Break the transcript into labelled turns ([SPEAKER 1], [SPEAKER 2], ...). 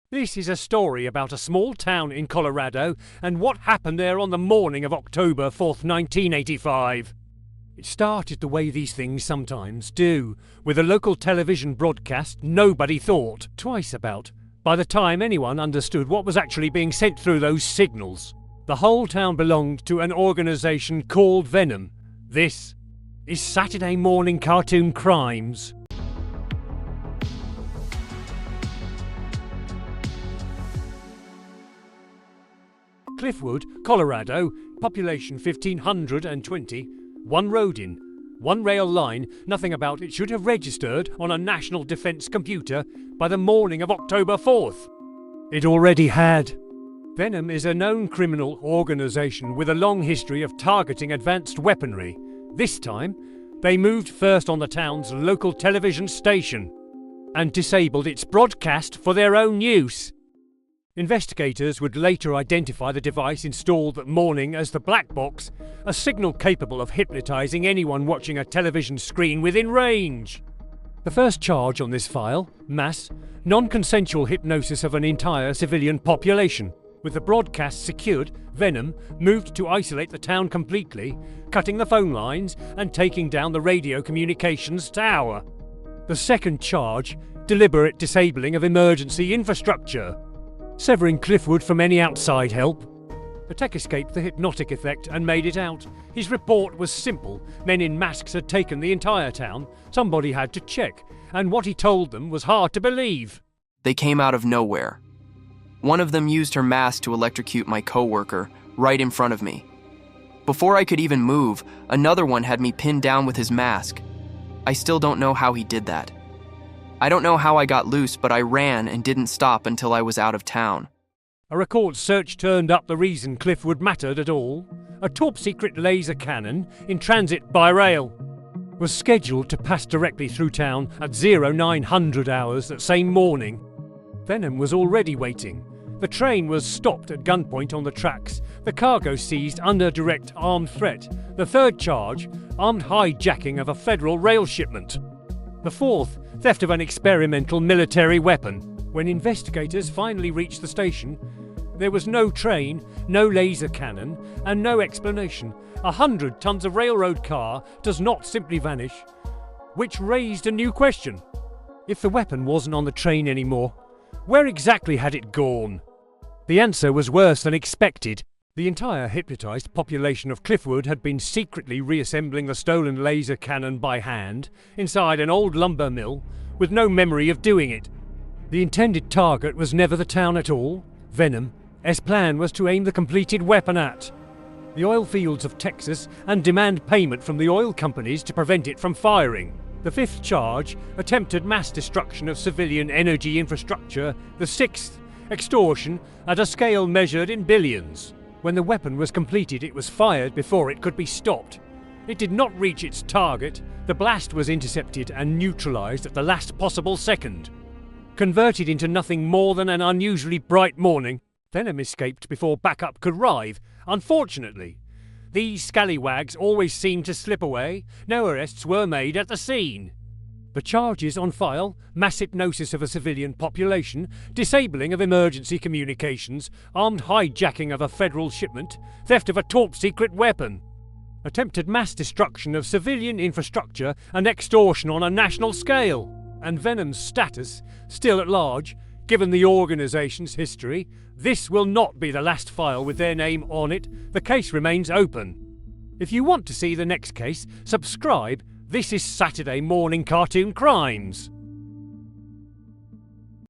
[SPEAKER 1] This is a story about a small town in Colorado and what happened there on the morning of October 4th, 1985. It started the way these things sometimes do, with a local television broadcast nobody thought twice about by the time anyone understood what was actually being sent through those signals. The whole town belonged to an organisation called VENOM. This is Saturday Morning Cartoon Crimes. Cliffwood, Colorado, population 1,520, one road in, one rail line, nothing about it should have registered on a national defence computer by the morning of October 4th. It already had. VENOM is a known criminal organisation with a long history of targeting advanced weaponry. This time, they moved first on the town's local television station and disabled its broadcast for their own use. Investigators would later identify the device installed that morning as the black box, a signal capable of hypnotising anyone watching a television screen within range. The first charge on this file, M.A.S.K, non-consensual hypnosis of an entire civilian population. With the broadcast secured, VENOM moved to isolate the town completely, cutting the phone lines and taking down the radio communications tower. The second charge, deliberate disabling of emergency infrastructure, severing Cliffwood from any outside help. The tech escaped the hypnotic effect and made it out. His report was simple. Men in masks had taken the entire town. Somebody had to check, and what he told them was hard to believe.
[SPEAKER 2] They came out of nowhere. One of them used her mask to electrocute my coworker right in front of me. Before I could even move, another one had me pinned down with his mask. I still don't know how he did that. I don't know how I got loose, but I ran and didn't stop until I was out of town.
[SPEAKER 1] A record search turned up the reason Cliffwood mattered at all. A top-secret laser cannon, in transit by rail, was scheduled to pass directly through town at 0900 hours that same morning. VENOM was already waiting. The train was stopped at gunpoint on the tracks, the cargo seized under direct armed threat. The third charge, armed hijacking of a federal rail shipment. The fourth, theft of an experimental military weapon. When investigators finally reached the station, there was no train, no laser cannon, and no explanation. 100 tons of railroad car does not simply vanish, which raised a new question. If the weapon wasn't on the train anymore, where exactly had it gone? The answer was worse than expected. The entire hypnotised population of Cliffwood had been secretly reassembling the stolen laser cannon by hand inside an old lumber mill with no memory of doing it. The intended target was never the town at all. VENOM's plan was to aim the completed weapon at the oil fields of Texas and demand payment from the oil companies to prevent it from firing. The fifth charge, attempted mass destruction of civilian energy infrastructure. The sixth, extortion at a scale measured in billions. When the weapon was completed, it was fired before it could be stopped. It did not reach its target. The blast was intercepted and neutralized at the last possible second. Converted into nothing more than an unusually bright morning, VENOM escaped before backup could arrive. Unfortunately, these scallywags always seemed to slip away. No arrests were made at the scene. The charges on file: mass hypnosis of a civilian population, disabling of emergency communications, armed hijacking of a federal shipment, theft of a top-secret weapon, attempted mass destruction of civilian infrastructure, and extortion on a national scale. And VENOM's status, still at large, given the organisation's history. This will not be the last file with their name on it. The case remains open. If you want to see the next case, subscribe. This is Saturday Morning Cartoon Crimes.